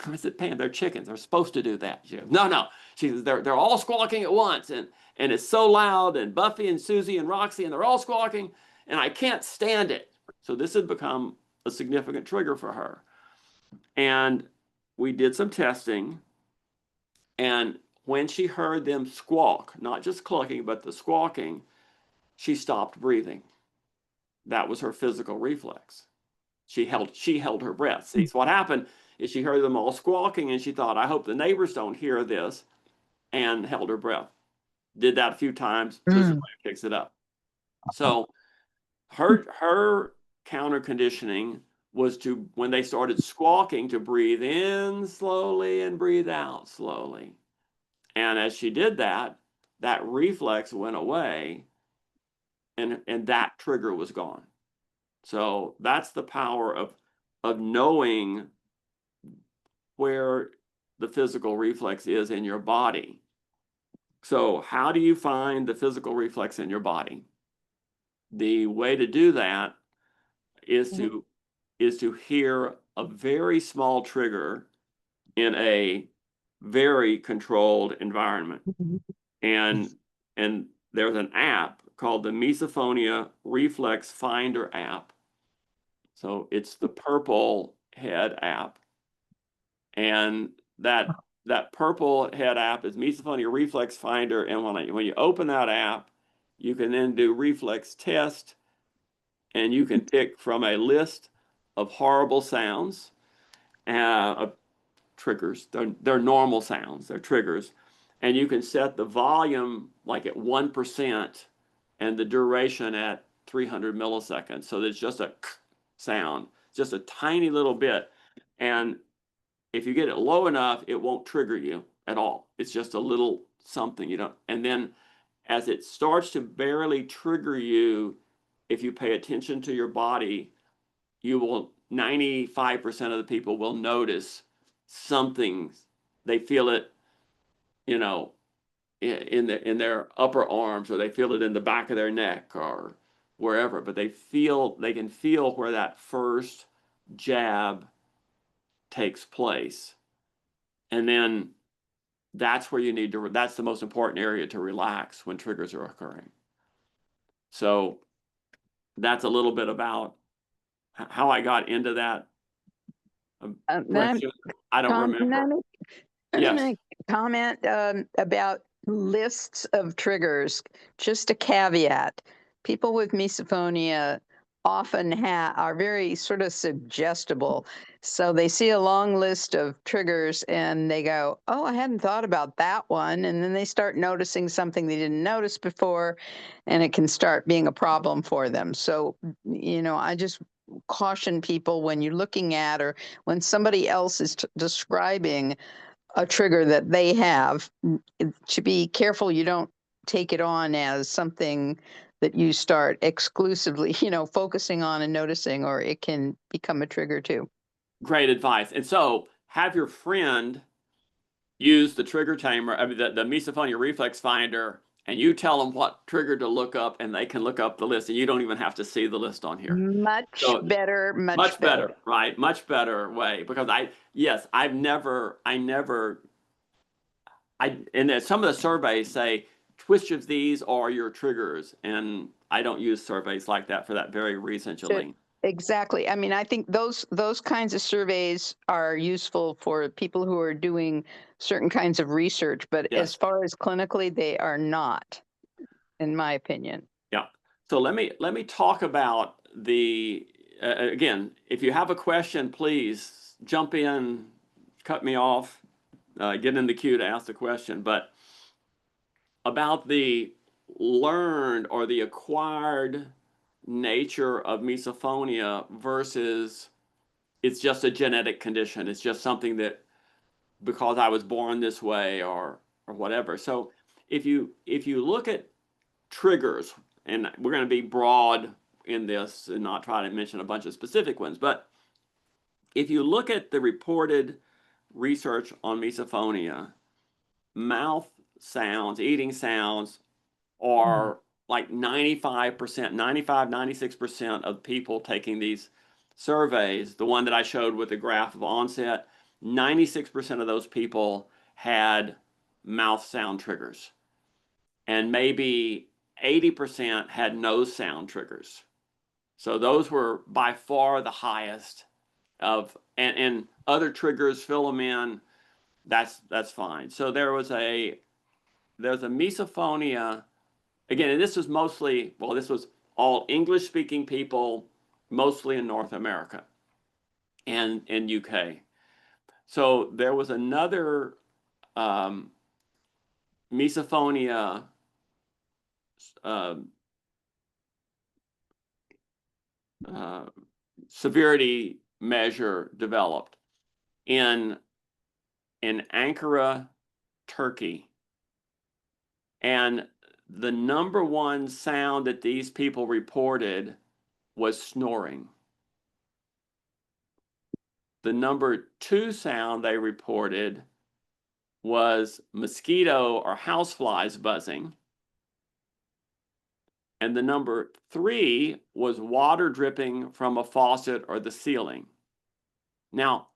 A: I said, Pam, they're chickens. They're supposed to do that. She goes, no. She says, they're all squawking at once, and it's so loud, and Buffy and Susie and Roxy, and they're all squawking, and I can't stand it. So this had become a significant trigger for her. And we did some testing, and when she heard them squawk, not just clucking, but the squawking, she stopped breathing. That was her physical reflex. She held her breath. See, so what happened is she heard them all squawking, and she thought, I hope the neighbors don't hear this, and held her breath. Did that a few times. This is when it kicks it up. So her counter conditioning was to, when they started squawking, to breathe in slowly and breathe out slowly. And as she did that, that reflex went away, and that trigger was gone. So that's the power of knowing where the physical reflex is in your body. So how do you find the physical reflex in your body? The way to do that is to hear a very small trigger in a very controlled environment. And there's an app called the Misophonia Reflex Finder app. So it's the purple head app. And that purple head app is Misophonia Reflex Finder. And when you open that app, you can then do reflex test, and you can pick from a list of horrible sounds, triggers. They're normal sounds, they're triggers. And you can set the volume like at 1% and the duration at 300 milliseconds. So there's just a sound, just a tiny little bit. And if you get it low enough, it won't trigger you at all. It's just a little something, you know. And then as it starts to barely trigger you, if you pay attention to your body, you will, 95% of the people will notice something. They feel it, you know, in their upper arms, or they feel it in the back of their neck or wherever, but they can feel where that first jab takes place. And then that's where you need to, that's the most important area to relax when triggers are occurring. So that's a little bit about how I got into that question. I don't remember. Yes.
D: Comment about lists of triggers. Just a caveat. People with misophonia often are very sort of suggestible. So they see a long list of triggers and they go, oh, I hadn't thought about that one. And then they start noticing something they didn't notice before, and it can start being a problem for them. So, you know, I just caution people when you're looking at, or when somebody else is describing a trigger that they have, to be careful you don't take it on as something that you start exclusively, you know, focusing on and noticing, or it can become a trigger too.
A: Great advice. And so have your friend use the trigger tamer, I mean, the Misophonia Reflex Finder, and you tell them what trigger to look up, and they can look up the list, and you don't even have to see the list on here.
D: Much better,
A: right? Much better way, because and some of the surveys say which of these are your triggers, and I don't use surveys like that for that very reason, Jolene.
D: Exactly. I mean, I think those kinds of surveys are useful for people who are doing certain kinds of research, but as far as clinically, they are not, in my opinion.
A: Yeah. So let me talk about the again, if you have a question, please jump in, cut me off, get in the queue to ask the question. But about the learned or the acquired nature of misophonia versus it's just a genetic condition. It's just something that because I was born this way or whatever. So if you look at triggers, and we're going to be broad in this and not try to mention a bunch of specific ones, but if you look at the reported research on misophonia, mouth sounds, eating sounds are like 95%, 95, 96% of people taking these surveys, the one that I showed with the graph of onset, 96% of those people had mouth sound triggers. And maybe 80% had nose sound triggers. So those were by far the highest of, and other triggers, fill them in, that's fine. So there's a misophonia, again, and this was mostly, well, this was all English speaking people, mostly in North America and in UK. So there was another misophonia severity measure developed in Ankara, Turkey. And the number one sound that these people reported was snoring. The number two sound they reported was mosquito or houseflies buzzing. And the number three was water dripping from a faucet or the ceiling. Now,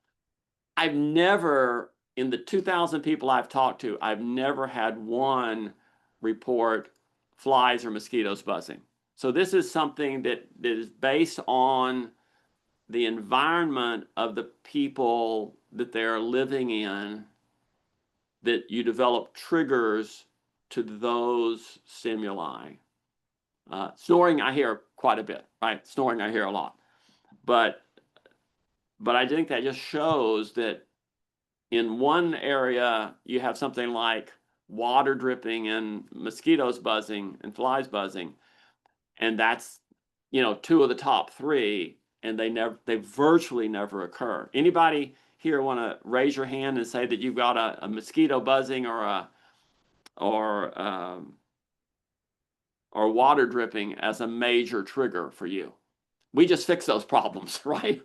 A: I've never, in the 2,000 people I've talked to, I've never had one report flies or mosquitoes buzzing. So this is something that is based on the environment of the people that they're living in, that you develop triggers to those stimuli. Snoring, I hear quite a bit, right? Snoring, I hear a lot. But I think that just shows that in one area, you have something like water dripping and mosquitoes buzzing and flies buzzing. And that's, two of the top three, and they virtually never occur. Anybody here want to raise your hand and say that you've got a mosquito buzzing or water dripping as a major trigger for you? We just fix those problems, right?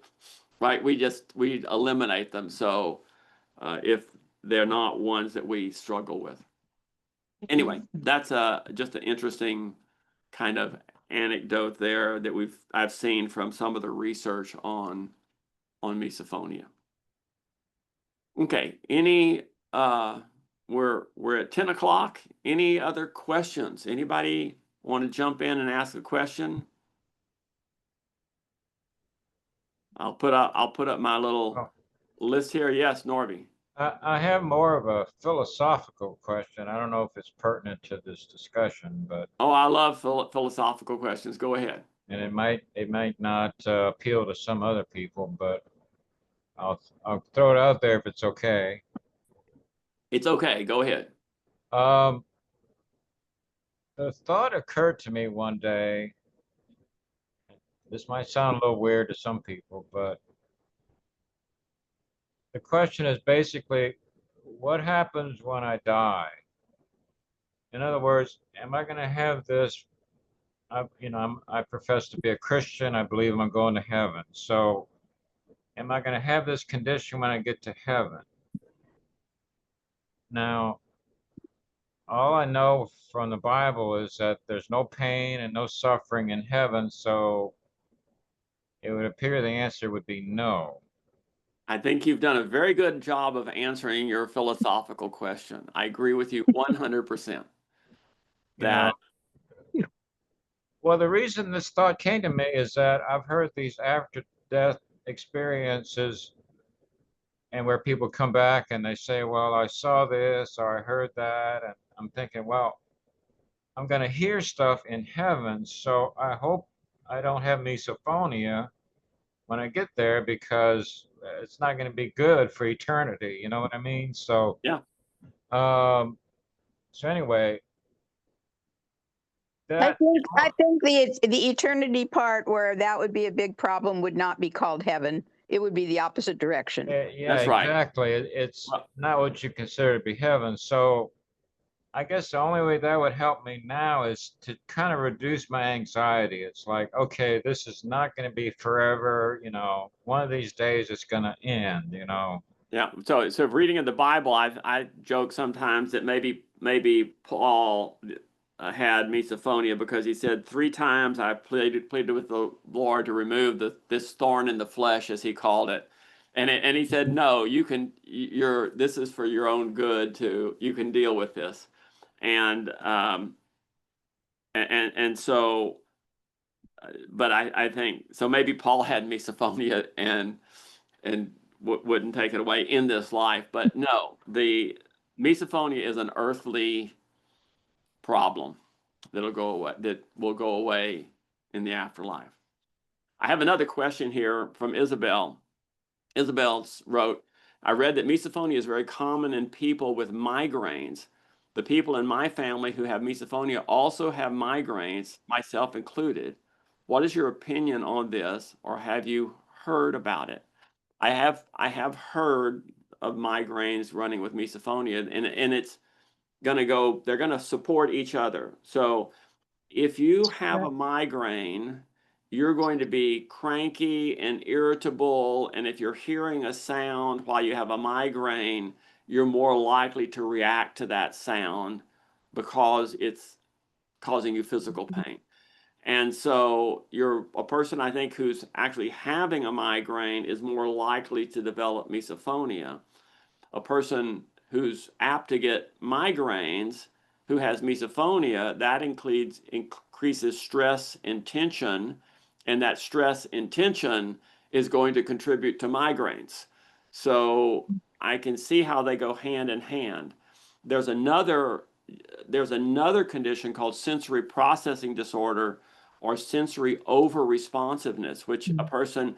A: Right? We eliminate them. So if they're not ones that we struggle with. Anyway, that's just an interesting kind of anecdote there that I've seen from some of the research on misophonia. Okay, we're at 10 o'clock. Any other questions? Anybody want to jump in and ask a question? I'll put up my little list here. Yes, Norby.
B: I have more of a philosophical question. I don't know if it's pertinent to this discussion, but
A: Oh, I love philosophical questions. Go ahead.
B: and it might not appeal to some other people, but I'll throw it out there if it's okay.
A: It's okay. Go ahead.
B: The thought occurred to me one day. This might sound a little weird to some people, but the question is basically, what happens when I die? In other words, am I going to have this? I profess to be a Christian. I believe I'm going to heaven. So, am I going to have this condition when I get to heaven? Now, all I know from the Bible is that there's no pain and no suffering in heaven. So, it would appear the answer would be no.
A: I think you've done a very good job of answering your philosophical question. I agree with you 100%.
B: Well, the reason this thought came to me is that I've heard these after-death experiences and where people come back and they say, well, I saw this or I heard that. And I'm thinking, well, I'm going to hear stuff in heaven. So I hope I don't have misophonia when I get there, because it's not going to be good for eternity. You know what I mean? So,
A: yeah.
B: So anyway,
D: I think the eternity part where that would be a big problem would not be called heaven. It would be the opposite direction.
B: Yeah,
A: That's right.
B: exactly. It's not what you consider to be heaven. So I guess the only way that would help me now is to kind of reduce my anxiety. It's like, okay, this is not going to be forever. You know, one of these days it's going to end, you know.
A: Yeah. So reading in the Bible, I joke sometimes that maybe Paul had misophonia because he said 3 times I pleaded with the Lord to remove this thorn in the flesh, as he called it. And he said, no, this is for your own good too. You can deal with this. And so, but I think so maybe Paul had misophonia and wouldn't take it away in this life. But no, the misophonia is an earthly problem that will go away in the afterlife. I have another question here from Isabel. Isabel wrote, I read that misophonia is very common in people with migraines. The people in my family who have misophonia also have migraines, myself included. What is your opinion on this, or have you heard about it? I have heard of migraines running with misophonia, and it's gonna go, they're gonna support each other. So if you have a migraine, you're going to be cranky and irritable, and if you're hearing a sound while you have a migraine, you're more likely to react to that sound because it's causing you physical pain. And so you're a person, I think, who's actually having a migraine is more likely to develop misophonia. A person who's apt to get migraines, who has misophonia, that increases stress and tension, and that stress and tension is going to contribute to migraines. So I can see how they go hand in hand. There's another condition called sensory processing disorder or sensory over-responsiveness, which a person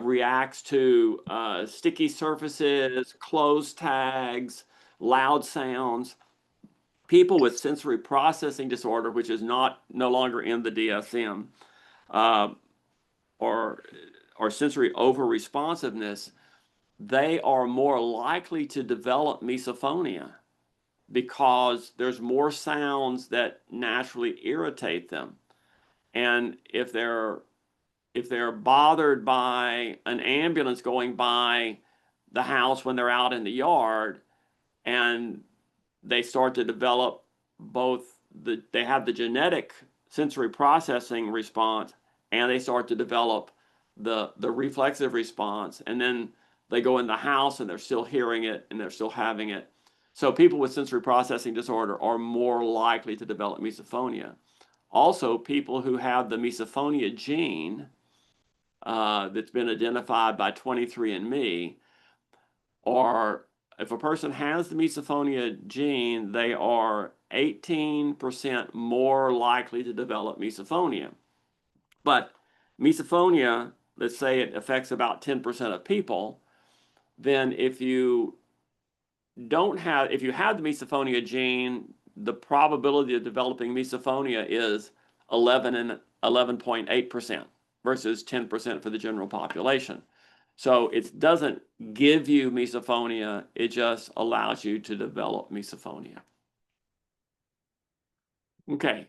A: reacts to sticky surfaces, clothes tags, loud sounds. People with sensory processing disorder, which is no longer in the DSM, or sensory over-responsiveness, they are more likely to develop misophonia because there's more sounds that naturally irritate them. And if they're bothered by an ambulance going by the house when they're out in the yard, and they start to develop they have the genetic sensory processing response, and they start to develop the reflexive response, and then they go in the house and they're still hearing it and they're still having it. So people with sensory processing disorder are more likely to develop misophonia. Also, people who have the misophonia gene that's been identified by 23andMe, or if a person has the misophonia gene, they are 18% more likely to develop misophonia. But misophonia, let's say it affects about 10% of people, then if you have the misophonia gene, the probability of developing misophonia is 11.8% versus 10% for the general population. So it doesn't give you misophonia, it just allows you to develop misophonia. Okay.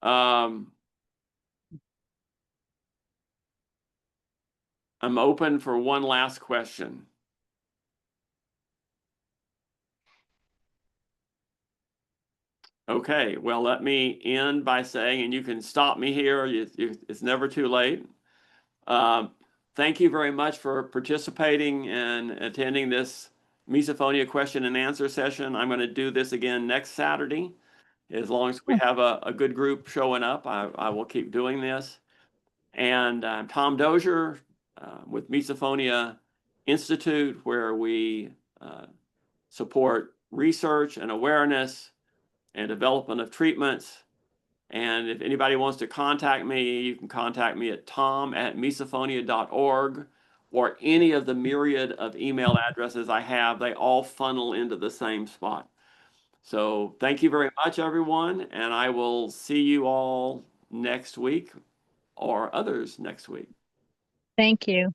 A: I'm open for one last question. Okay, well, let me end by saying, and you can stop me here, it's never too late. Thank you very much for participating and attending this misophonia question and answer session. I'm going to do this again next Saturday. As long as we have a good group showing up, I will keep doing this. And I'm Tom Dozier with Misophonia Institute, where we support research and awareness and development of treatments. And if anybody wants to contact me, you can contact me at tom@misophonia.org, or any of the myriad of email addresses I have. They all funnel into the same spot. So thank you very much, everyone, and I will see you all next week or others next week.
C: Thank you.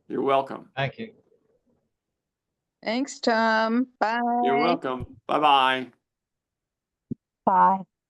A: You're welcome.
B: Thank you.
D: Thanks, Tom. Bye.
A: You're welcome. Bye-bye.
F: 5.